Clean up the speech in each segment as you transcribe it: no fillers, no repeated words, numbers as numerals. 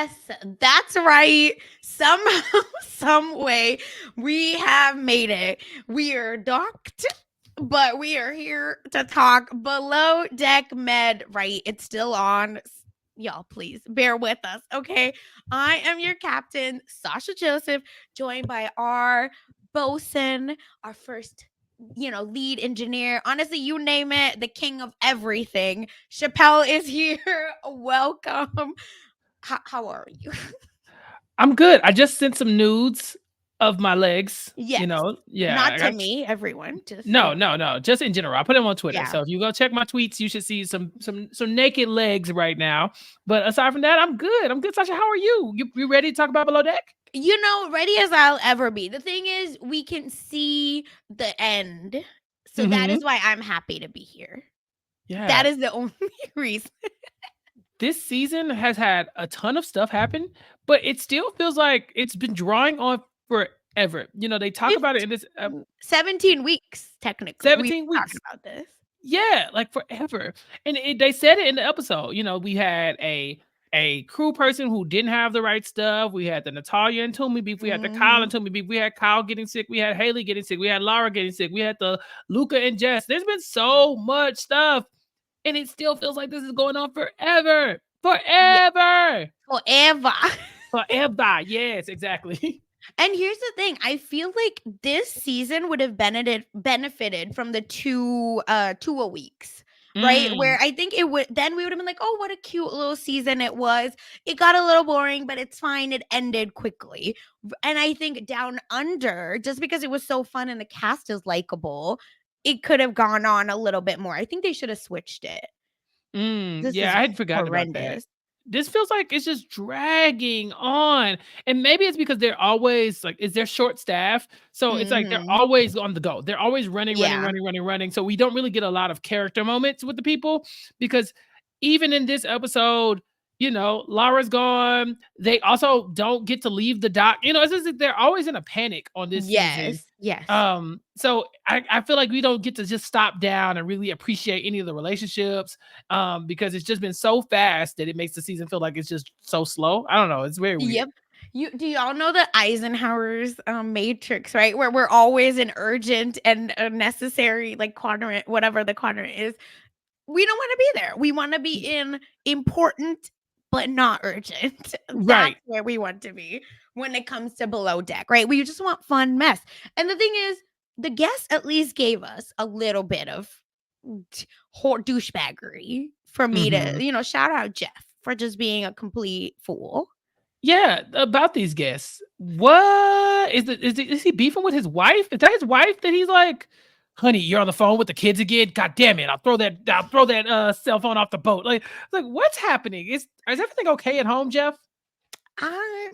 Yes, that's right. Somehow, some way, we have made it. We are docked, but we are here to talk Below Deck Med, right? It's still on. Y'all, please bear with us, okay? I am your captain, Sasha Joseph, joined by our bosun, our first, lead engineer. Honestly, you name it, the king of everything. Chappell is here. Welcome. How are you? I'm good. I just sent some nudes of my legs. Yes. Yeah. Not to me, everyone. Just No. Just in general. I put them on Twitter. yeah. So if you go check my tweets, you should see some naked legs right now. But aside from that, I'm good. I'm good. Sasha, how are you? You ready to talk about Below Deck? Ready as I'll ever be. The thing is, we can see the end. So that Mm-hmm. is why I'm happy to be here. That Yeah. is the only reason. This season has had a ton of stuff happen, but it still feels like it's been drawing on forever. They talk about it in this 17 weeks, technically. We've 17 talked weeks. about this. Yeah, like forever. And they said it in the episode. We had a crew person who didn't have the right stuff. We had the Natalia and Toomey beef. We had the Kyle and Toomey beef. We had Kyle getting sick. We had Haley getting sick. We had Laura getting sick. We had the Luca and Jess. There's been so much stuff, and it still feels like this is going on forever. Yeah. Forever. Forever. Forever. Yes, exactly. And here's the thing, I feel like this season would have benefited from the two a weeks, right? Where I think it would then we would have been like, oh, what a cute little season it was. It got a little boring, but it's fine. It ended quickly. And I think Down Under, just because it was so fun and the cast is likable, it could have gone on a little bit more. I think they should have switched it. This Yeah, is I had forgotten about that. horrendous. This feels like it's just dragging on. And maybe it's because they're always like, is there short staff? So it's like they're Mhm. always on the go. They're always Yeah. running. So we don't really get a lot of character moments with the people because even in this episode, Laura's gone. They also don't get to leave the dock. It's just like they're always in a panic on this season. Yes. Yes. So I feel like we don't get to just stop down and really appreciate any of the relationships because it's just been so fast that it makes the season feel like it's just so slow. I don't know. It's very weird. Yep. Do y'all know the Eisenhower's matrix, right? Where we're always an urgent and a necessary like quadrant, whatever the quadrant is. We don't want to be there. We want to be in important but not urgent. That's Right. where we want to be when it comes to Below Deck, right? We just want fun mess. And the thing is, the guests at least gave us a little bit of douchebaggery for me to, Mhm. shout out Jeff for just being a complete fool. Yeah, about these guests. What is he beefing with his wife? Is that his wife that he's like, honey, you're on the phone with the kids again? God damn it! I'll throw that cell phone off the boat. Like what's happening? Is everything okay at home, Jeff?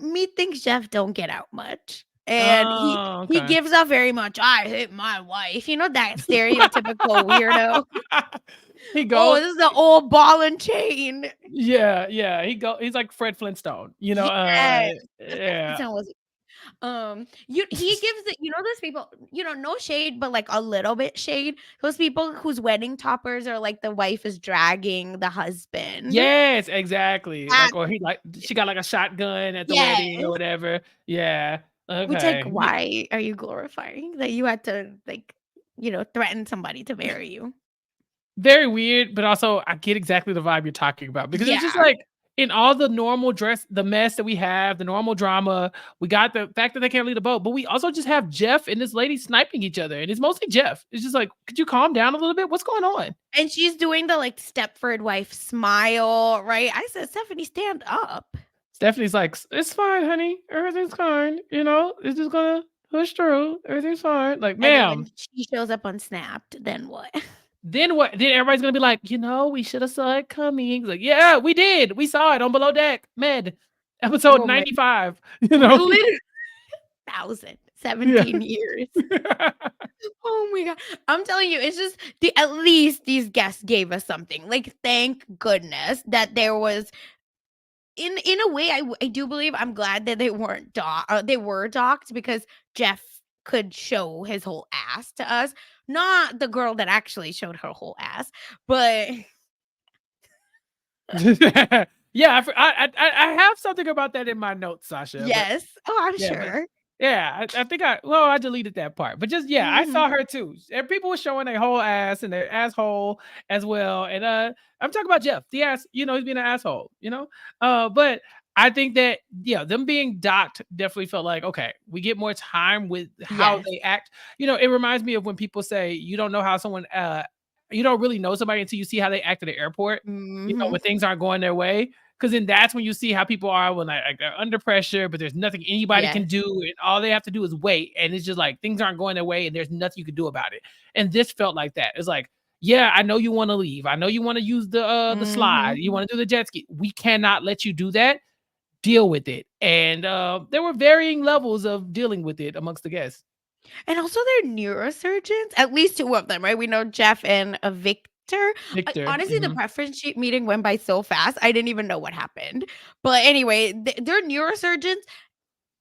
Me thinks Jeff don't get out much. And Oh, he okay. gives off very much, I hit my wife. You know that stereotypical weirdo. He Oh, goes, this is the old ball and chain. yeah. He's like Fred Flintstone. Yes. Yeah. Flintstone was he gives it, those people, no shade, but like a little bit shade. Those people whose wedding toppers are like the wife is dragging the husband. Yes, exactly. That, Or she got like a shotgun at the wedding or yes. whatever. Yeah. Which, like, Okay. why are you glorifying that you had to, like, threaten somebody to marry you? Very weird, but also I get exactly the vibe you're talking about because it's just Yeah. like in all the normal the mess that we have, the normal drama, we got the fact that they can't lead a boat, but we also just have Jeff and this lady sniping each other, and it's mostly Jeff. It's just like, could you calm down a little bit? What's going on? And she's doing the, like, Stepford wife smile, right? I said, "Stephanie, stand up." Stephanie's like, it's fine, honey. Everything's fine. It's just gonna push through. Everything's fine. Like, And then when ma'am. she shows up unsnapped, then what? Then what? Then everybody's gonna be like, we should have saw it coming. He's like, yeah, we did. We saw it on Below Deck Med, episode Woman. 95. Literally 1,000, Yeah. 17 years. Oh my god. I'm telling you, it's just at least these guests gave us something. Like, thank goodness that there was in a way, I do believe I'm glad that they weren't they were docked because Jeff could show his whole ass to us. Not the girl that actually showed her whole ass, but Yeah, I have something about that in my notes, Sasha, but Yes. Oh, I'm yeah, but sure. yeah, I think I deleted that part, but just yeah, I Mhm. saw her too, and people were showing their whole ass and their asshole as well, and I'm talking about Jeff, the ass, he's being an asshole, but I think that yeah, them being docked definitely felt like okay, we get more time with how Yes. they act. It reminds me of when people say you don't know how someone you don't really know somebody until you see how they act at the airport. Mhm. When things aren't going their way, because then that's when you see how people are when like they're under pressure, but there's nothing anybody can Yes. do, and all they have to do is wait. And it's just like things aren't going their way, and there's nothing you can do about it. And this felt like that. It's like, yeah, I know you want to leave. I know you want to use the slide. Mhm. You want to do the jet ski. We cannot let you do that. Deal with it. And there were varying levels of dealing with it amongst the guests. And also they're neurosurgeons, at least 2 of them, right? We know Jeff and, Victor. Victor. Honestly, the preference sheet meeting went by so fast, I didn't even know what happened. But anyway, they're neurosurgeons,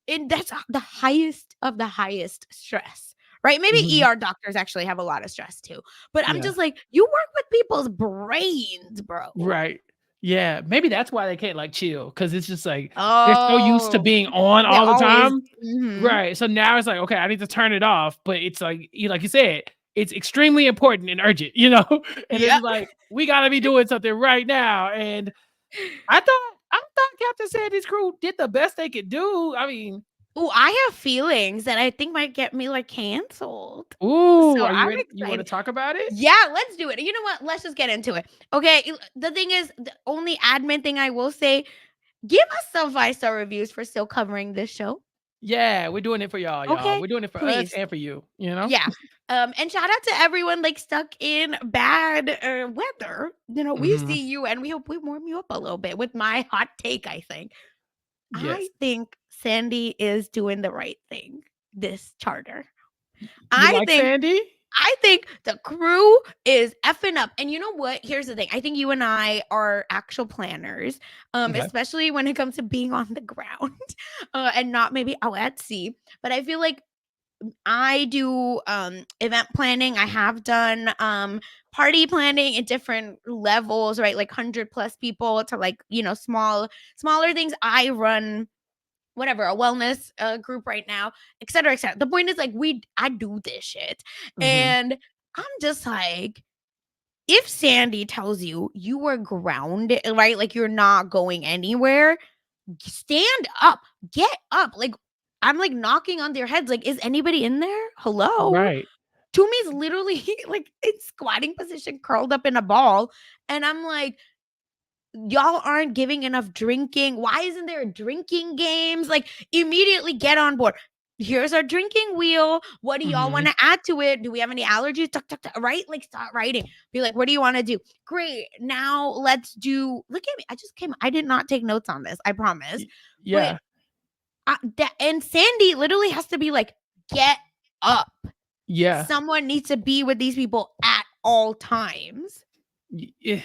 and that's the highest of the highest stress, right? Maybe Mhm. ER doctors actually have a lot of stress too. But I'm Yeah. just like, you work with people's brains, bro. Right. Yeah, maybe that's why they can't, like, chill, because it's just, like, they're so used to Oh, being on they all the always time. mhm. Right, so now it's like, "Okay, I need to turn it off," but it's like you said, it's extremely important and urgent, And it's Yep. like, "We gotta be doing something right now," and I thought Captain Sandy's crew did the best they could do. I mean, Ooh, I have feelings that I think might get me, like, canceled. ooh, So are you I'm ready? You wanna excited. talk about it? Yeah, let's do it. You know what? Let's just get into it. Okay, the thing is, the only admin thing I will say, give us some five-star reviews for still covering this show. Yeah, we're doing it for y'all. Okay? We're doing it for us Please. and for you, you know? Yeah. And shout out to everyone like stuck in bad weather. We Mhm. see you and we hope we warm you up a little bit with my hot take, I think. I Yes. think Sandy is doing the right thing this charter. You I like think Sandy? I think the crew is effing up. And you know what? Here's the thing. I think you and I are actual planners, Okay. especially when it comes to being on the ground and not maybe out at sea. But I feel like I do event planning. I have done party planning at different levels, right? Like 100 plus people to like, smaller things. I run whatever, a wellness group right now, et cetera, et cetera. The point is like I do this shit. Mhm. And I'm just like, if Sandy tells you you were grounded, right? Like you're not going anywhere, stand up, get up. Like I'm like knocking on their heads. Like, is anybody in there? Hello? Right. Tumi's literally like in squatting position, curled up in a ball. And I'm like, y'all aren't giving enough drinking. Why isn't there drinking games? Like, immediately get on board. Here's our drinking wheel. What do y'all want Mhm. to add to it? Do we have any allergies? Tuck, tuck, tuck, right? Like, start writing. Be like, what do you want to do? Great. Now let's do. Look at me. I just came. I did not take notes on this. I promise. Y But yeah. and Sandy literally has to be like, get up. Yeah. Someone needs to be with these people at all times. Yeah.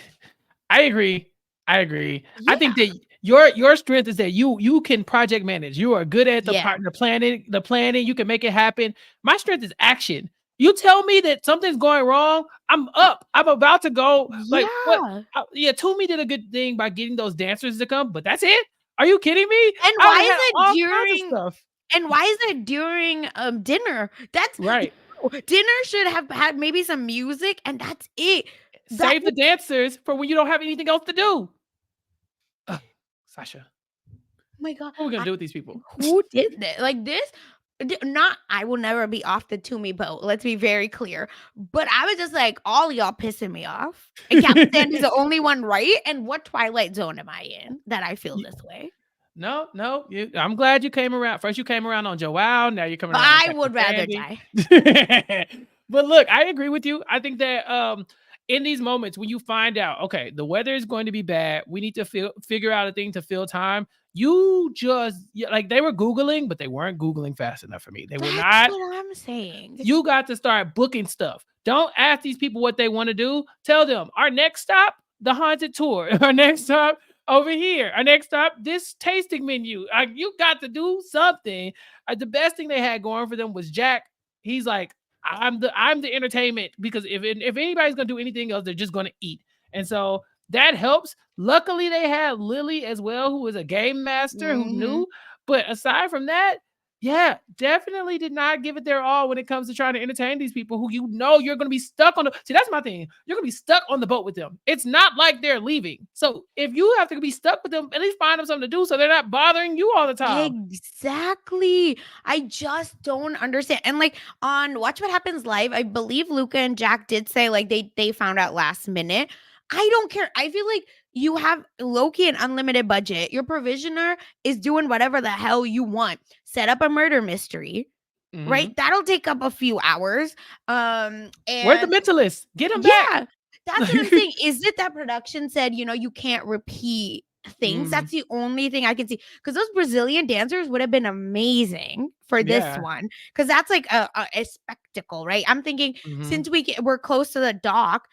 I agree. I agree. I think Yeah. that your strength is that you can project manage. You are good at the Yeah. part the planning, you can make it happen. My strength is action. You tell me that something's going wrong, I'm up. I'm about to go. Like what? Yeah. Yeah, Toomey did a good thing by getting those dancers to come, but that's it? Are you kidding me? And I why would have is had it all kinds of during stuff. dinner? That's Right. no, dinner should have had maybe some music and that's it. That Save the was dancers for when you don't have anything else to do. Ugh, Sasha, oh my god. what are we gonna I do with these people? who did this? Like this not I will never be off the Toomey boat. Let's be very clear. But I was just like, all y'all pissing me off. And Captain Sandy's the only one right. And what twilight zone am I in that I feel this way? No, no, I'm glad you came around. First, you came around on Joelle. Now you're coming But around on I Captain would rather Sandy. die. But look, I agree with you. I think that in these moments when you find out, okay, the weather is going to be bad, we need to figure out a thing to fill time. You just like they were googling, but they weren't googling fast enough for me. They were That's not. what I'm saying. You got to start booking stuff. Don't ask these people what they want to do. Tell them our next stop, the haunted tour. Our next stop over here. Our next stop, this tasting menu. You got to do something. The best thing they had going for them was Jack. He's like, I'm the entertainment because if anybody's gonna do anything else, they're just gonna eat. And so that helps. Luckily, they had Lily as well, who was a game master who Mhm. knew. But aside from that, yeah, definitely did not give it their all when it comes to trying to entertain these people who you're going to be stuck on the. See, that's my thing. You're going to be stuck on the boat with them. It's not like they're leaving. So if you have to be stuck with them, at least find them something to do so they're not bothering you all the time. Exactly. I just don't understand. And like on Watch What Happens Live, I believe Luca and Jack did say like they found out last minute. I don't care. I feel like you have Loki an unlimited budget. Your provisioner is doing whatever the hell you want. Set up a murder mystery, right? Mhm. That'll take up a few hours. Where's the And mentalist? Get him back. yeah, that's what I'm saying. Is it that production said, you can't repeat things? Mm, That's the only thing I can see. Because those Brazilian dancers would have been amazing for this yeah. one. Because that's like a spectacle, right? I'm thinking Mhm. since we're close to the dock,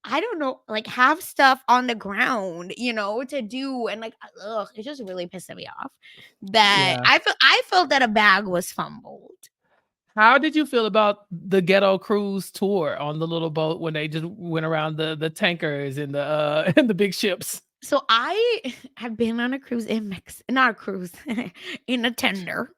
I don't know, like have stuff on the ground, to do, and like, ugh, it just really pissed me off that Yeah. I felt that a bag was fumbled. How did you feel about the ghetto cruise tour on the little boat when they just went around the tankers and the and the big ships? So I have been on a cruise in not a cruise, in a tender,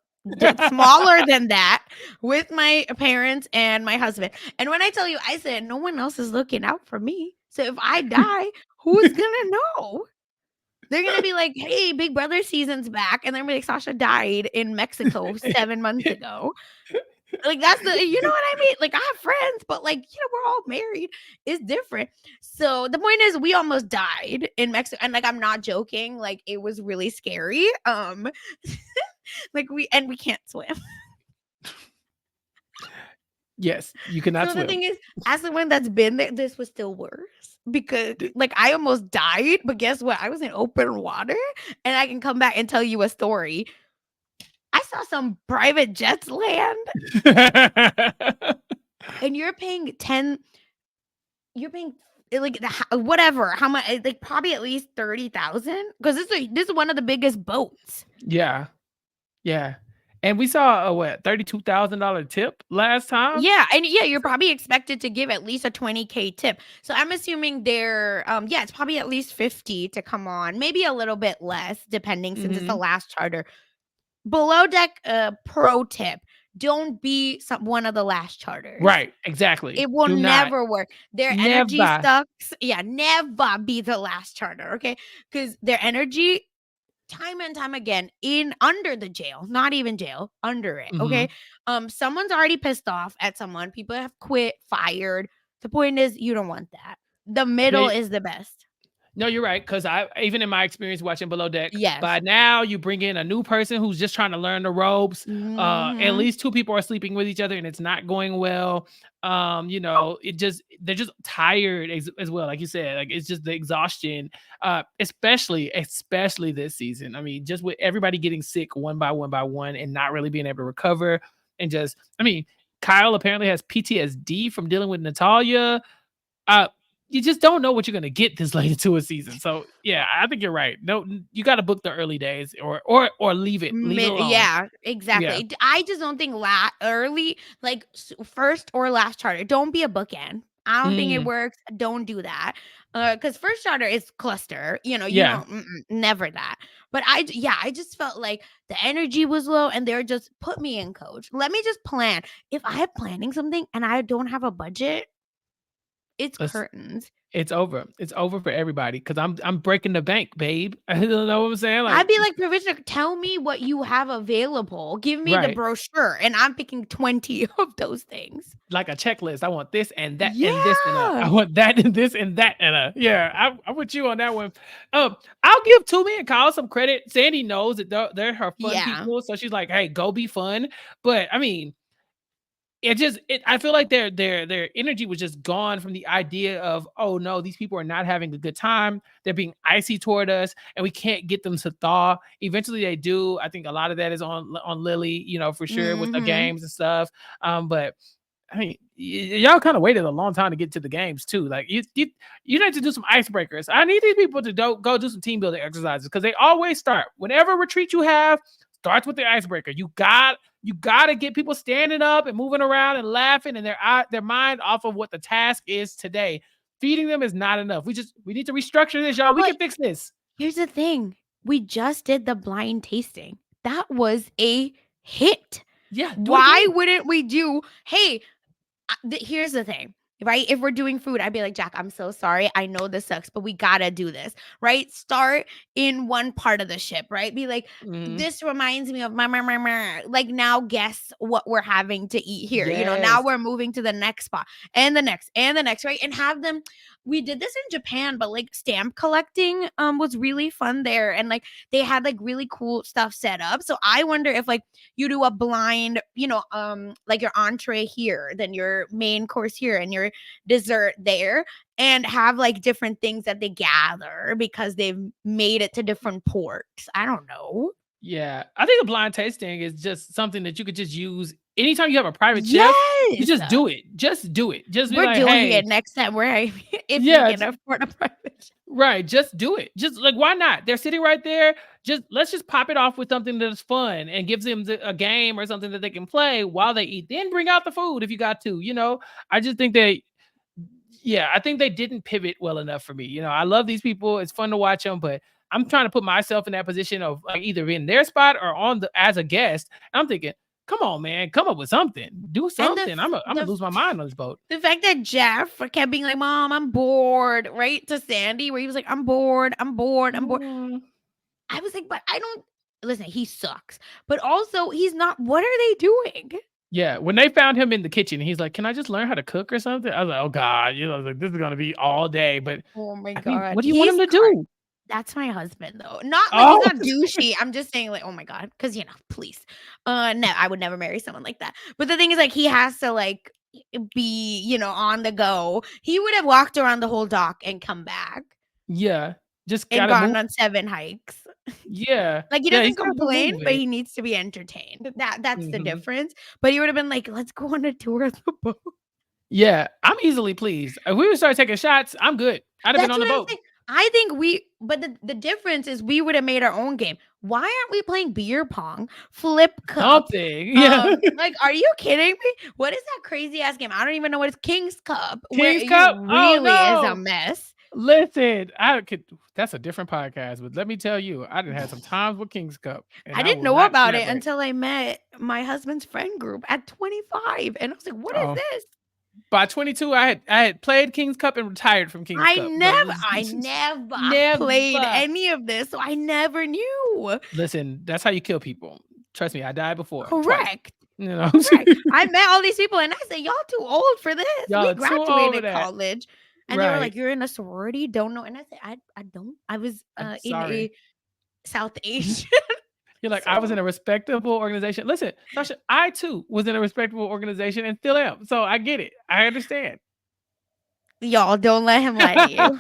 smaller than that, with my parents and my husband. And when I tell you, I said no one else is looking out for me. So if I die, who's gonna know? They're gonna be like, "Hey, Big Brother season's back," and they're gonna be like, "Sasha died in Mexico 7 months ago." Like, that's you know what I mean? Like, I have friends, but like, we're all married. It's different. So the point is we almost died in Mexico. And like, I'm not joking. Like, it was really scary. Like we can't swim. Yes, you cannot So the swim. thing is, as someone that's been there, this was still worse because D like I almost died, but guess what? I was in open water and I can come back and tell you a story. I saw some private jets land and you're paying like whatever how much, like probably at least 30,000 because this is one of the biggest boats. Yeah, yeah. And we saw a what, $32,000 tip last time? Yeah, and yeah, you're probably expected to give at least a 20K tip. So I'm assuming they're yeah, it's probably at least 50 to come on, maybe a little bit less depending since it's the Mhm. last charter. Below deck pro tip, don't be one of the last charters. Right, exactly. It will Do not. never work. Their energy Never. sucks. Yeah, never be the last charter, okay? Because their energy, time and time again, in under the jail, not even jail, under it, okay? Mhm. Someone's already pissed off at someone. People have quit, fired. The point is, you don't want that. The middle Yeah. is the best. No, you're right. Because I even in my experience watching Below Deck, Yes. by now you bring in a new person who's just trying to learn the ropes. At Mhm. least two people are sleeping with each other and it's not going well. They're just tired as well. Like you said, like it's just the exhaustion. Especially this season. I mean, just with everybody getting sick one by one by one and not really being able to recover. And just, I mean, Kyle apparently has PTSD from dealing with Natalia. Uh, you just don't know what you're gonna get this late into a season. So yeah, I think you're right. No, you got to book the early days or leave it alone. Yeah, Yeah. exactly. I just don't think early, like first or last charter. Don't be a bookend. I don't think it Mm, works. Don't do that. Because first charter is cluster. You yeah. don't never that. But I just felt like the energy was low, and they're just put me in, coach. Let me just plan. If I am planning something and I don't have a budget, it's Let's curtains. It's over. It's over for everybody because I'm breaking the bank, babe. You know what I'm saying? I'd Like, be like, provisioner, tell me what you have available. Give me the right. brochure, and I'm picking 20 of those things. Like a checklist. I want this and that and this and I Yeah. want that and this and that and yeah. I'm with you on that one. I'll give Toomey and Kyle some credit. Sandy knows that they're her fun Yeah. people, so she's like, hey, go be fun. But I mean, I feel like their energy was just gone from the idea of, oh no, these people are not having a good time. They're being icy toward us and we can't get them to thaw. Eventually they do. I think a lot of that is on Lily, for sure, with the Mhm. games and stuff. But I mean, y'all kind of waited a long time to get to the games too. Like you need to do some icebreakers. I need these people to go do some team building exercises because they always start whenever retreat you have starts with the icebreaker. You got to get people standing up and moving around and laughing and their mind off of what the task is today. Feeding them is not enough. We need to restructure this, y'all. We But can fix this. here's the thing. We just did the blind tasting. That was a hit. Yeah, do it Why again. wouldn't we do, hey, here's the thing, right? If we're doing food, I'd be like, Jack, I'm so sorry. I know this sucks, but we gotta do this, right? Start in one part of the ship, right? Be like, Mhm. this reminds me of my. Like, now guess what we're having to eat here. You know, now Yes. we're moving to the next spot and the next, right? And have them. We did this in Japan, but like stamp collecting was really fun there. And like they had like really cool stuff set up. So I wonder if like you do a blind, like your entree here, then your main course here, and your dessert there, and have like different things that they gather because they've made it to different ports. I don't know. Yeah. I think a blind tasting is just something that you could just use anytime you have a private chef. You Yes. just do it. Just do it. Just be We're like, doing hey, it next time if we yeah, can afford a private. right. Just do it. Just like, why not? They're sitting right there. Let's just pop it off with something that's fun and gives them a game or something that they can play while they eat. Then bring out the food if you got to. I just think I think they didn't pivot well enough for me. I love these people. It's fun to watch them, but I'm trying to put myself in that position of like either in their spot or as a guest. And I'm thinking, come on, man, come up with something. Do And something. I'm gonna lose my mind on this boat. the fact that Jeff kept being like, Mom, I'm bored, right? To Sandy, where he was like, I'm bored, I'm bored, I'm bored. I was like, but I don't listen, he sucks. But also, he's not. What are they doing? Yeah, when they found him in the kitchen, he's like, "Can I just learn how to cook or something?" I was like, "Oh God," I was like, "This is gonna be all day." But Oh my I mean, God. what do you want him to do? That's my husband, though. Not like he's Oh, not douchey. I'm just saying, like, oh my God. Cause please. No, I would never marry someone like that. But the thing is, like, he has to like be, on the go. He would have walked around the whole dock and come back yeah, just and gotta move. gone on 7 hikes. Yeah, Like, he yeah, he's doesn't gotta move complain, but moving. he needs to be entertained. That's the Mhm. difference. But he would have been like, let's go on a tour of the boat. Yeah, I'm easily pleased. If we would start taking shots, I'm good. I'd have been That's on the what I'm boat. saying. I think but the difference is we would have made our own game. Why aren't we playing beer pong, flip cup? Something, yeah. Like, are you kidding me? What is that crazy ass game? I don't even know what it's King's Cup, where King's you Cup. Oh really is a no. mess. Listen, I could. That's a different podcast, but let me tell you, I didn't have some times with King's Cup, and I I didn't will know not about it elaborate. until I met my husband's friend group at 25, and I was like, "What is Oh, this?" by 22, I had played King's Cup and retired from King's Cup. So I never played never. any of this, so I never knew. Listen, that's how you kill people. Trust me, I died before twice. Correct. You know, Correct. I met all these people and I said, y'all too old for this. y'all We are too old for graduated that, college. And they were right? like, you're in a sorority? Don't know. And I said, I don't. I was I'm in sorry. a South Asian. You're like, I was So in a respectable organization. Listen, Sasha, I too was in a respectable organization and still am. So I get it. I understand. y'all don't let him lie to you.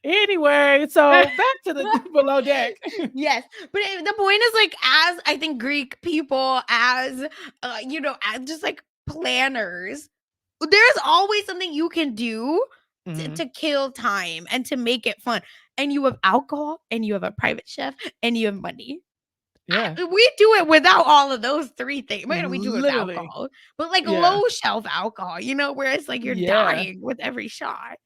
Anyway, so back to the below deck. Yes. But the point is like, as I think Greek people, as as just like planners, there's always something you can do Mhm. to kill time and to make it fun. And you have alcohol and you have a private chef and you have money. Yeah, We do it without all of those 3 things. Well, we do it with literally. alcohol, but like Yeah, low shelf alcohol, where it's like you're yeah. dying with every shot.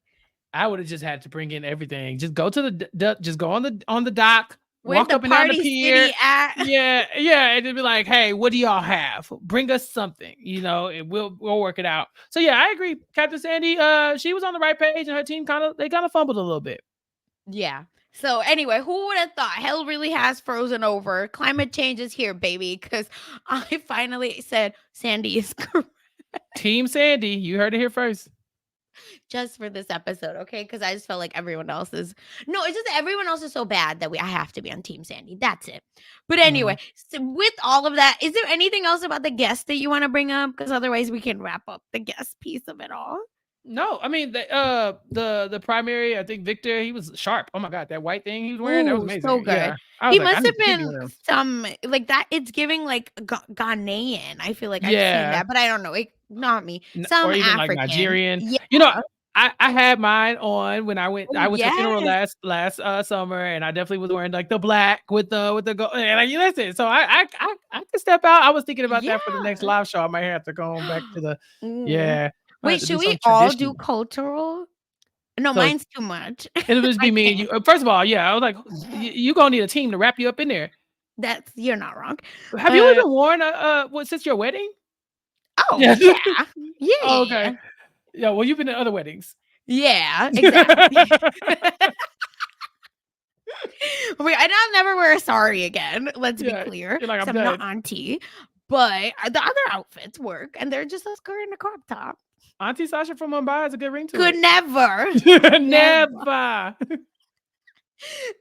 I would have just had to bring in everything. Just go to just go on the dock, Where's walk the up and down the party pier. city at? Yeah, yeah, and it'd be like, hey, what do y'all have? Bring us something, and we'll work it out. So yeah, I agree. Captain Sandy, she was on the right page, and her team kind of fumbled a little bit. Yeah. So anyway, who would have thought hell really has frozen over? Climate change is here, baby. Because I finally said Sandy is correct. Team Sandy, you heard it here first. Just for this episode, okay? Because I just felt like everyone else is. No, it's just that everyone else is so bad that I have to be on Team Sandy. That's it. But anyway, so with all of that, is there anything else about the guest that you want to bring up? Because otherwise, we can wrap up the guest piece of it all. No, I mean the primary. I think Victor, he was sharp. Oh my god, that white thing he was wearing, that was Ooh, amazing. so good. Yeah, I was He like, I must need have to picture been him. some like that. It's giving like Ghanaian. I feel like I've seen Yeah, that, but I don't know. Not me. Some or even like African. Nigerian. Yeah. I had mine on when I went. Oh, I went to the funeral yes. last summer, and I definitely was wearing like the black with the gold. And like, listen, so I could step out. I was thinking about that for the next Yeah. live show. I might have to go back to the Ooh. yeah. I have Wait, to do should we some all do traditional. cultural? No, So mine's too much. it'll just I be me and can't. you. First of all, yeah, I was like, you gonna need a team to wrap you up in there. You're not wrong. Have you Uh, even worn what since your wedding? oh Yeah. yeah. Yeah, Oh, yeah, okay. yeah. Yeah. Well, you've been to other weddings. Yeah, exactly. Wait, I'll never wear a sari again. Let's be Yeah. clear, You're like, because I'm I'm not done. auntie. But the other outfits work, and they're just a skirt and a crop top. Auntie Sasha from Mumbai has a good ring to Could it. never, never. Never.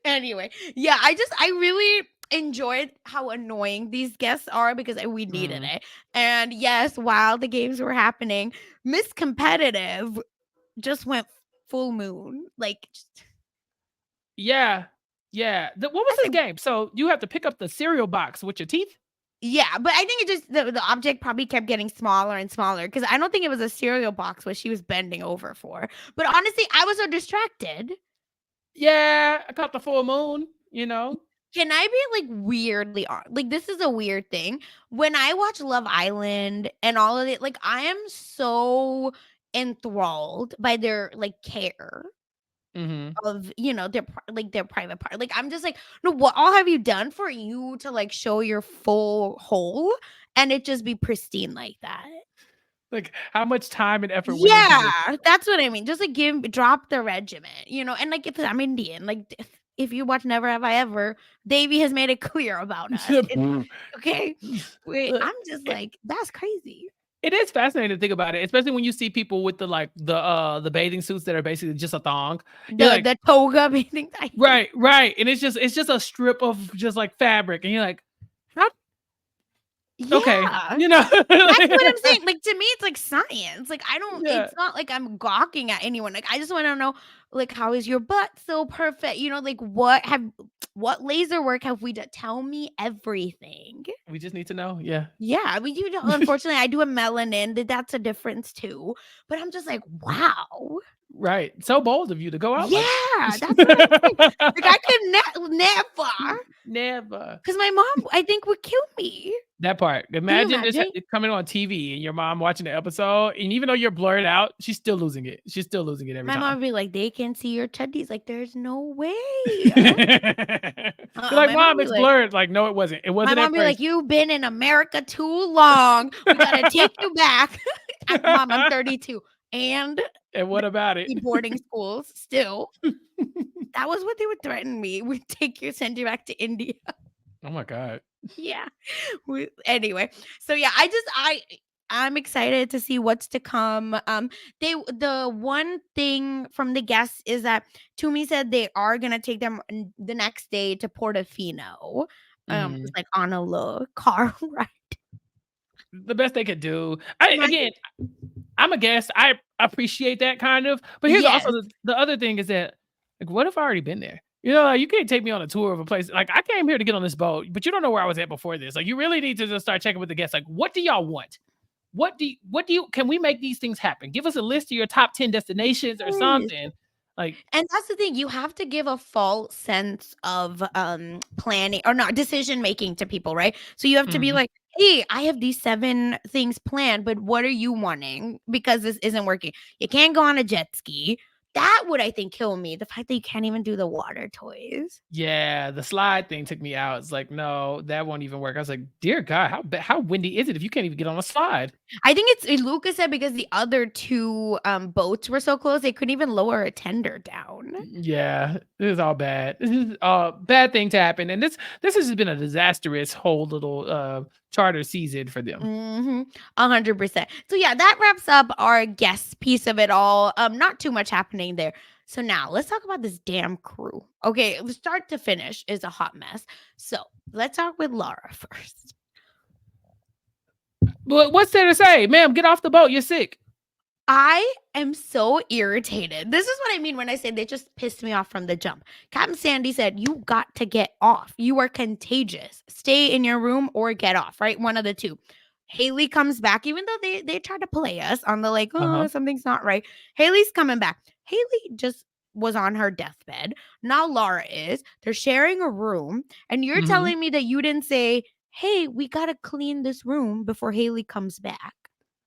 Anyway, yeah, I really enjoyed how annoying these guests are because we needed Mm. it. And yes, while the games were happening, Miss Competitive just went full moon. Like, Yeah. Yeah. What was I this said, game? So you have to pick up the cereal box with your teeth? yeah, but I think it just the object probably kept getting smaller and smaller because I don't think it was a cereal box what she was bending over for. But honestly, I was so distracted. Yeah. I caught the full moon, you know? Can I be like weirdly like this is a weird thing. When I watch Love Island and all of it, like I am so enthralled by their like care Mm-hmm. of their private part. Like I'm just like, no, what all have you done for you to like show your full whole and it just be pristine like that? Like, how much time and effort went into this? Yeah, that's what I mean. Just like drop the regiment, and like if I'm Indian, like if you watch Never Have I Ever, Davy has made it clear about us. Okay, wait, Look, I'm just like that's crazy. it is fascinating to think about it, especially when you see people with the bathing suits that are basically just a thong. You're like, The toga bathing. I hate. right, right, and it's just a strip of just like fabric, and you're like, how? Okay, Yeah, you know, that's what I'm saying. Like to me, it's like science. Like I don't. yeah. It's not like I'm gawking at anyone. Like I just want to know, like how is your butt so perfect? Like what laser work have we done? Tell me everything. We just need to know, yeah. Yeah, we do. Unfortunately, I do a melanin. That's a difference too. But I'm just like, wow. Right, so bold of you to go out like Yeah, that's what I'm saying. Like I could never, never. because my mom, I think, would kill me. That part. Can you Imagine this imagine? coming on TV and your mom watching the episode, and even though you're blurred out, she's still losing it. She's still losing it every My mom time. would be like, they can see your teddies. Like, there's no way. You're like, My mom "Mom, be it's like, blurred." Like, "No, it wasn't. It wasn't at first." you've been in America too long. We gotta take you back. Mom, I'm 32, and And what about it? boarding schools still. That was what they would threaten me. We'd send you back to India. Oh my god. Yeah. Anyway, so yeah, I'm excited to see what's to come. The one thing from the guests is that Toomey said they are gonna take them the next day to Portofino, Mhm. just like on a little car ride. The best they could do. Again, I'm a guest. I appreciate that kind of, but here's also Yes. the other thing is that, like, what if I already been there? You know, like, you can't take me on a tour of a place. Like, I came here to get on this boat, but you don't know where I was at before this. Like, you really need to just start checking with the guests. Like, what do y'all want? Can we make these things happen? Give us a list of your top 10 destinations or Yes. something. Like, And that's the thing, you have to give a false sense of planning or not decision making to people, right? So you have to be mhm. like, hey, I have these 7 things planned, but what are you wanting? Because this isn't working. You can't go on a jet ski. That would, I think, kill me. The fact that you can't even do the water toys. Yeah, the slide thing took me out. It's like, no, that won't even work. I was like, dear God, how windy is it if you can't even get on a slide? I think Lucas said because the other 2 boats were so close, they couldn't even lower a tender down. Yeah, this is all bad. This is a bad thing to happen, and this has been a disastrous whole little charter season for them. 100%. So yeah, that wraps up our guest piece of it all. Not too much happening there. So now let's talk about this damn crew. Okay, start to finish is a hot mess. So let's talk with Laura first. But what's there to say, ma'am? Get off the boat. You're sick. I am so irritated. This is what I mean when I say they just pissed me off from the jump. Captain Sandy said, you got to get off. You are contagious. Stay in your room or get off, right? One of the two. Haley comes back, even though they tried to play us on the like, oh, Uh-huh. something's not right. Haley's coming back. Haley just was on her deathbed. Now Laura is. They're sharing a room. And you're Mhm. telling me that you didn't say, hey, we got to clean this room before Haley comes back.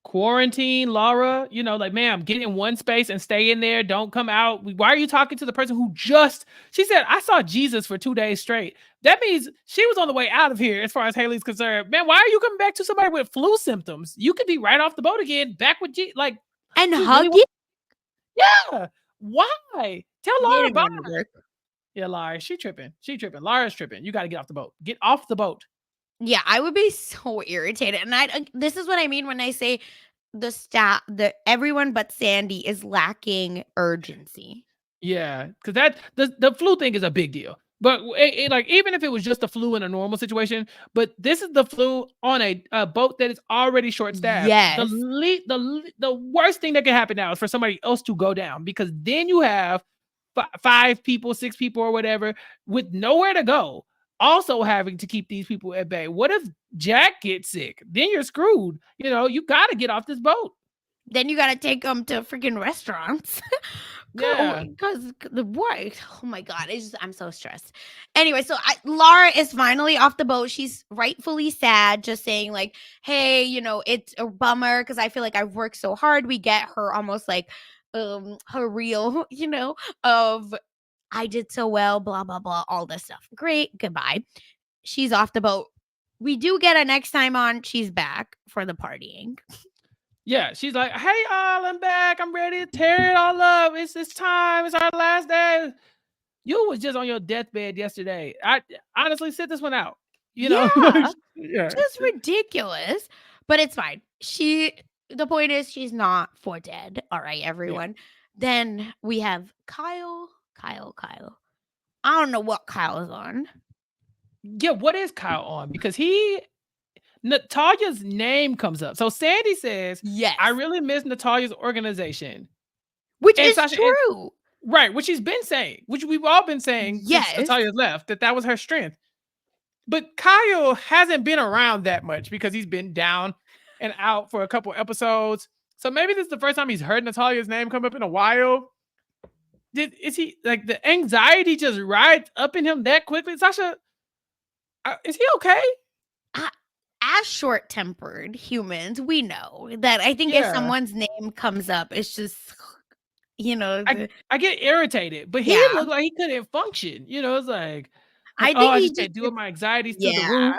quarantine Laura, like, ma'am, get in one space and stay in there. Don't come out. Why are you talking to the person who she said, I saw Jesus for 2 days straight. That means she was on the way out of here as far as Haley's concerned. Man, why are you coming back to somebody with flu symptoms? You could be right off the boat again, back with like, And she really hugging? yeah. Why? Tell They Laura didn't bye. want to work. Yeah, Laura, she tripping. She tripping. Laura's tripping. You got to get off the boat. Get off the boat. Yeah, I would be so irritated. And this is what I mean when I say everyone but Sandy is lacking urgency. Yeah, because the flu thing is a big deal. But like, even if it was just the flu in a normal situation, but this is the flu on a boat that is already short staffed. Yes. The worst thing that can happen now is for somebody else to go down, because then you have 5 people, 6 people, or whatever, with nowhere to go, also having to keep these people at bay. What if Jack gets sick? Then you're screwed. You got to get off this boat. Then you got to take them to freaking restaurants. Yeah. Because the boy, oh my God, I'm so stressed. Anyway, so Laura is finally off the boat. She's rightfully sad, just saying like, hey, it's a bummer because I feel like I've worked so hard. We get her almost like her reel, of I did so well, blah, blah, blah, all this stuff. Great, goodbye. She's off the boat. We do get a next time on, she's back for the partying. Yeah, she's like, hey, all, I'm back. I'm ready to tear it all up. It's time. It's our last day. You was just on your deathbed yesterday. I honestly, sit this one out. Yeah, yeah, just ridiculous. But it's fine. The point is, she's not for dead. All right, everyone. Yeah. Then we have Kyle. I don't know what Kyle is on. Yeah, what is Kyle on? Because Natalia's name comes up. So Sandy says, yes, I really miss Natalia's organization. Which is Sasha, true. Right, which she's been saying, which we've all been saying since Natalia's left, that was her strength. But Kyle hasn't been around that much because he's been down and out for a couple episodes. So maybe this is the first time he's heard Natalia's name come up in a while. Is he, like, the anxiety just rides up in him that quickly? Sasha, is he okay? As short-tempered humans, we know that I think if someone's name comes up, it's just, I get irritated, but he looked like he couldn't function. It's like, I think I just can't do it. My anxiety's through the roof.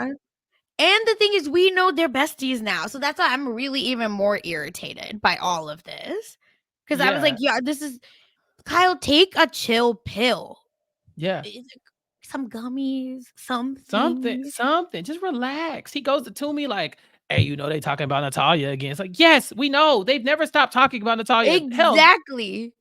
And the thing is, we know they're besties now, so that's why I'm really even more irritated by all of this. Because I was like, this is Kyle. Take a chill pill. Yeah. Some gummies, something. Just relax. He goes to me like, hey, they talking about Natalia again. It's like, yes, we know. They've never stopped talking about Natalia. Exactly.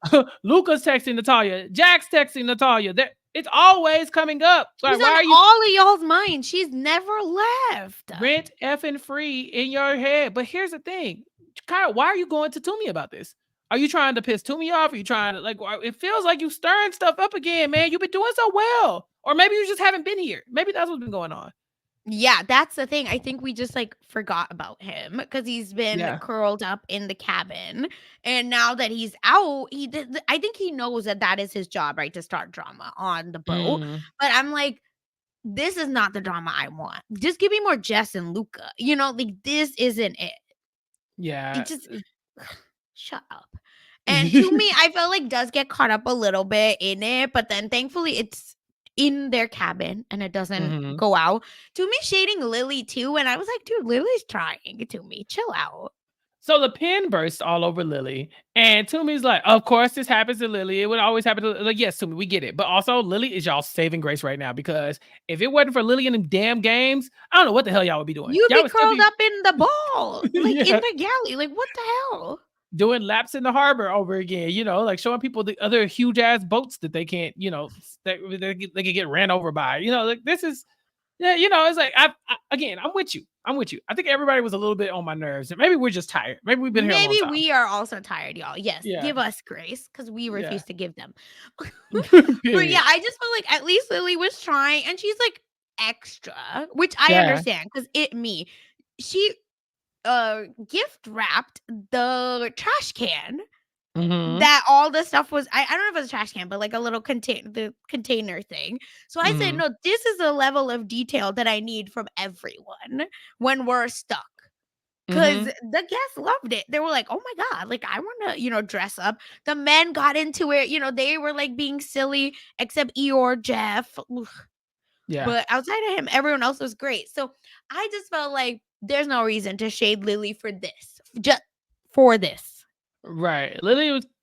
Luca's texting Natalia. Jack's texting Natalia. It's always coming up. So why are you all of y'all's minds? She's never left. Rent effing free in your head. But here's the thing, Kyle, why are you going to Toomey about this? Are you trying to piss Toomey off? Are you trying to, like, it feels like you stirring stuff up again, man. You've been doing so well. Or maybe you just haven't been here. Maybe that's what's been going on. Yeah, that's the thing. I think we just forgot about him because he's been curled up in the cabin. And now that he's out, I think he knows that is his job, right? To start drama on the boat. But I'm like, this is not the drama I want. Just give me more Jess and Luca. This isn't it. Yeah. It just shut up. And to me, I felt like does get caught up a little bit in it, but then thankfully it's in their cabin and it doesn't go out. To me, shading Lily too, and I was like, dude, Lily's trying. To me, chill out. So the pen burst all over Lily, and Toomey's like, of course this happens to Lily. It would always happen to, like, yes, Toomey, we get it. But also, Lily is y'all saving grace right now, because if it wasn't for Lily in them damn games, I don't know what the hell y'all would be doing. You'd be curled up in the ball, in the galley. Like, what the hell? Doing laps in the harbor over again, like showing people the other huge ass boats that they can't, that they can get ran over by. Like, this is, it's like, again, I'm with you. I think everybody was a little bit on my nerves. Maybe we're just tired. Maybe we've been here a long time. Maybe we are also tired, y'all. Yes, give us grace, because we refuse to give them. But yeah, I just feel like at least Lily was trying, and she's like extra, which I understand, because she gift wrapped the trash can that all the stuff was. I don't know if it was a trash can, but like a little container thing. So I said, no, this is a level of detail that I need from everyone when we're stuck. because Mhm. the guests loved it. They were like, "Oh my god, like I want to, dress up." The men got into it. They were like being silly, except Eeyore, Jeff. Oof. Yeah. But outside of him, everyone else was great. So I just felt like there's no reason to shade Lily for this, just for this. Right.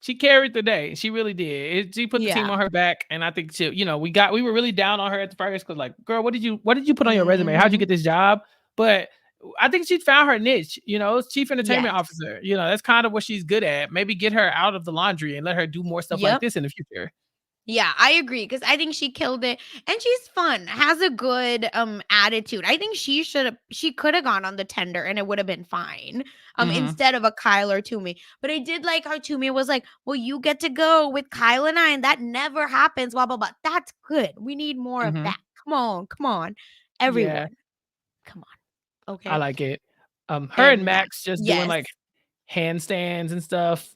She carried the day. She really did. She put the team Yeah. on her back, and I think we were really down on her at the first because like, girl, what did you put on your resume? How'd you Mhm. get this job? But I think she found her niche. Chief entertainment Yes. officer. That's kind of what she's good at. Maybe get her out of the laundry and let her do more stuff like Yep. this in the future. Yeah, I agree because I think she killed it, and she's fun, has a good attitude. I think she could have gone on the tender and it would have been fine. Hmm. Instead of a Kyle or Toomey. But I did like how Toomey was like, "Well, you get to go with Kyle and I, and that never happens." Blah blah blah. That's good. We need more of Hmm. that. Come on, Yeah, everyone, come on. I Okay, like it. Her and and Max. Max just doing Yes, like handstands and stuff.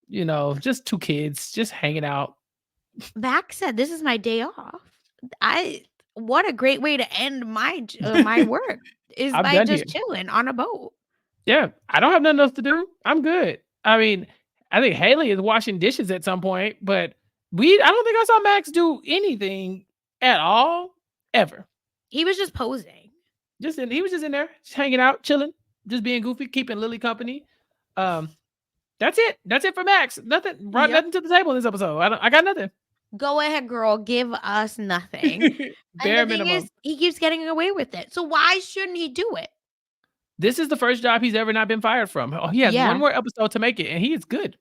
Just two kids just hanging out. Max said, "This is my day off." I What a great way to end my work is I'm by done here. just chilling on a boat. Yeah, I don't have nothing else to do. I'm good. I mean, I think Haley is washing dishes at some point, but I don't think I saw Max do anything at all ever. He was just posing. He was just in there, just hanging out, chilling, just being goofy, keeping Lily company. Um, that's it. That's it for Max. Nothing brought Yep. nothing to the table in this episode. I got nothing. Go ahead, girl. Give us nothing. And the Bare thing is, minimum. he keeps getting away with it. So why shouldn't he do it? This is the first job he's ever not been fired from. Oh, he has one Yeah. more episode to make it, and he is good.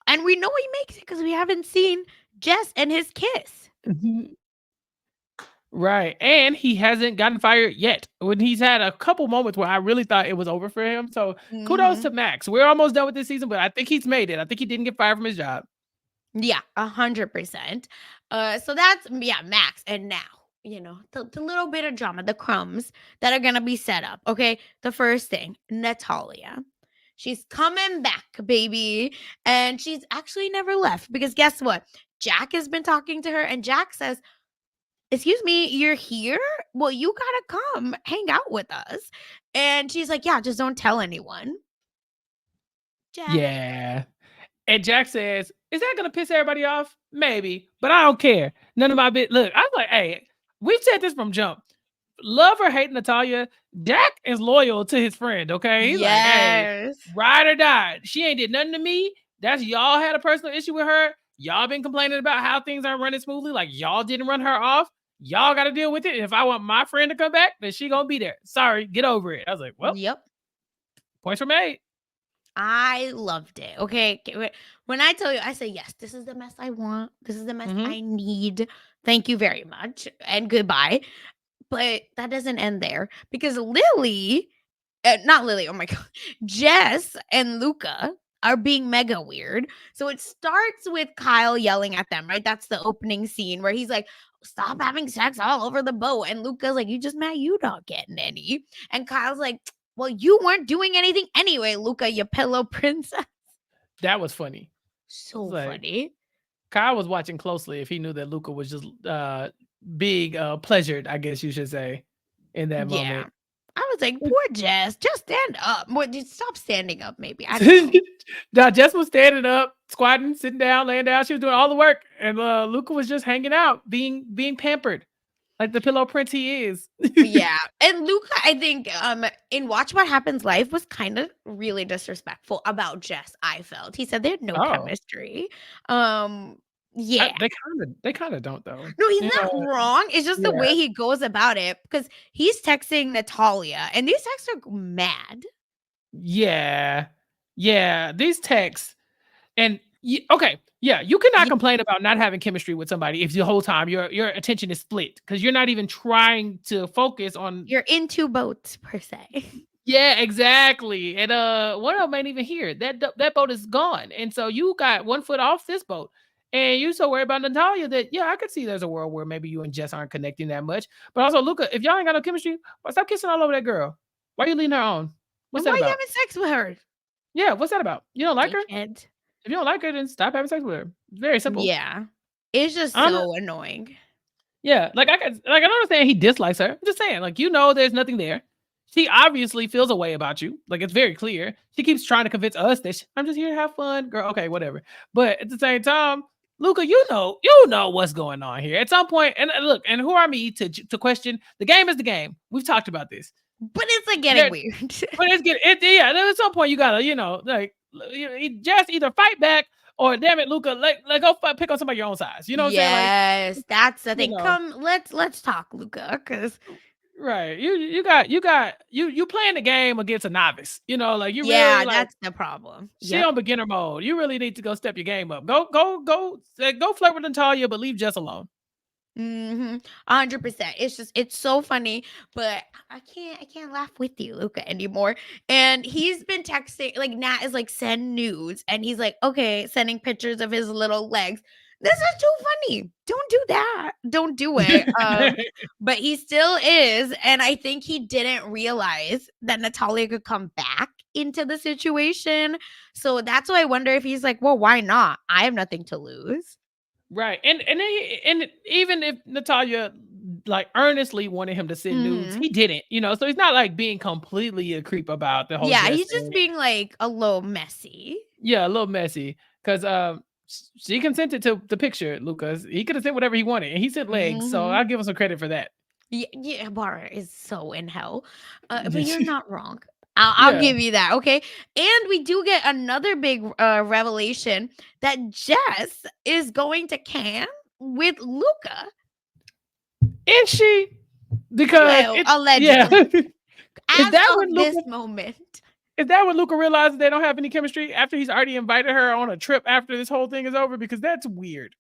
And we know he makes it because we haven't seen Jess and his kiss. Right, and he hasn't gotten fired yet. When he's had a couple moments where I really thought it was over for him. So kudos Hmm. to Max. We're almost done with this season, but I think he's made it. I think he didn't get fired from his job. Yeah, 100%. So that's Max. And now, the little bit of drama, the crumbs that are gonna be set up. Okay. The first thing, Natalia. She's coming back, baby. And she's actually never left because guess what? Jack has been talking to her, and Jack says, "Excuse me, you're here? Well, you gotta come hang out with us." And she's like, "Yeah, just don't tell anyone." Jack. Yeah. And Jack says, "Is that gonna piss everybody off? Maybe, but I don't care. None of my bit." Look, I'm like, hey, we've said this from jump. Love or hate Natalia, Jack is loyal to his friend. Okay, he's like, hey, Yes. ride or die. She ain't did nothing to me. That's y'all had a personal issue with her. Y'all been complaining about how things aren't running smoothly. Like y'all didn't run her off. Y'all got to deal with it. And if I want my friend to come back, then she gonna be there. Sorry, get over it. I was like, well, Yep. points were made. I loved it. Okay. When I tell you, I say, yes, this is the mess I want. This is the mess Mm-hmm. I need. Thank you very much. And goodbye. But that doesn't end there because Lily, not Lily, oh my God, Jess and Luca are being mega weird. So it starts with Kyle yelling at them, right? That's the opening scene where he's like, "Stop having sex all over the boat." And Luca's like, "You just mad you not getting any." And Kyle's like, "Well, you weren't doing anything anyway, Luca, you pillow princess." That was funny. It was So like funny. Kyle was watching closely if he knew that Luca was just being pleasured, I guess you should say, in that Yeah. moment. I was like, poor Jess, just stand up. What, just stop standing up, maybe. I don't know. Now Jess was standing up, squatting, sitting down, laying down. She was doing all the work, and Luca was just hanging out, being pampered like the pillow prince he is. Yeah. And Luca, I think, in Watch What Happens Live was kind of really disrespectful about Jess, I felt. He said they had no Oh, chemistry. Um, yeah. they kind of don't though. No, he's You know, not wrong. It's just the yeah, way he goes about it because he's texting Natalia and these texts are mad. yeah, yeah. These texts. And okay, yeah, you cannot Y- complain about not having chemistry with somebody if the whole time your attention is split because you're not even trying to focus on. You're in two boats, per se. Yeah, exactly. And one of them ain't even here. That boat is gone, and so you got one foot off this boat, and you so worried about Natalia that I could see there's a world where maybe you and Jess aren't connecting that much. But also, Luca, if y'all ain't got no chemistry, why stop kissing all over that girl? Why you leading her on? What's And that why are you about? having sex with her? Yeah, what's that about? You don't like her? Dickhead. If you don't like her, then stop having sex with her. It's very simple. Yeah. It's just I'm not, so annoying. yeah, like I don't understand he dislikes her. I'm just saying, like there's nothing there. she obviously feels a way about you. Like, it's very clear. She keeps trying to convince us that I'm just here to have fun, girl. Okay, whatever. But at the same time, Luca, you know what's going on here. At some point, and look, and who are me to question? The game is the game. We've talked about this. But it's like getting weird. But it's getting yeah. At some point, you gotta like just either fight back or damn it, Luca, like go pick on somebody your own size. You know what I'm saying? Like, Yes, that's the thing. know. Come, let's talk, Luca, because right, you playing the game against a novice. You know, like you yeah, really like that's the problem. she on beginner mode. You really need to go step your game up. Go flirt with Natalia, but leave Jess alone. 100%. It's so funny, but I can't laugh with you, Luca, anymore. And he's been texting, like Nat is like, send nudes, and he's like, okay, sending pictures of his little legs. This is too funny. Don't do that. Don't do it. But he still is, and I think he didn't realize that Natalia could come back into the situation. So that's why I wonder if he's like, well, why not? I have nothing to lose. Right. And even if Natalia like earnestly wanted him to send nudes, he didn't, so he's not like being completely a creep about the whole Yeah, Jess he's just thing. being like a little messy. Yeah, a little messy. Cause she consented to the picture, Lucas. He could have sent whatever he wanted, and he sent legs, so I'll give him some credit for that. Yeah, Bara is so in hell. But you're not wrong. I'll give you that, okay? And we do get another big revelation that Jess is going to Cannes with Luca. Is she? Because Well, allegedly. Is that when this moment? Is that when Luca realizes they don't have any chemistry after he's already invited her on a trip after this whole thing is over? Because that's weird.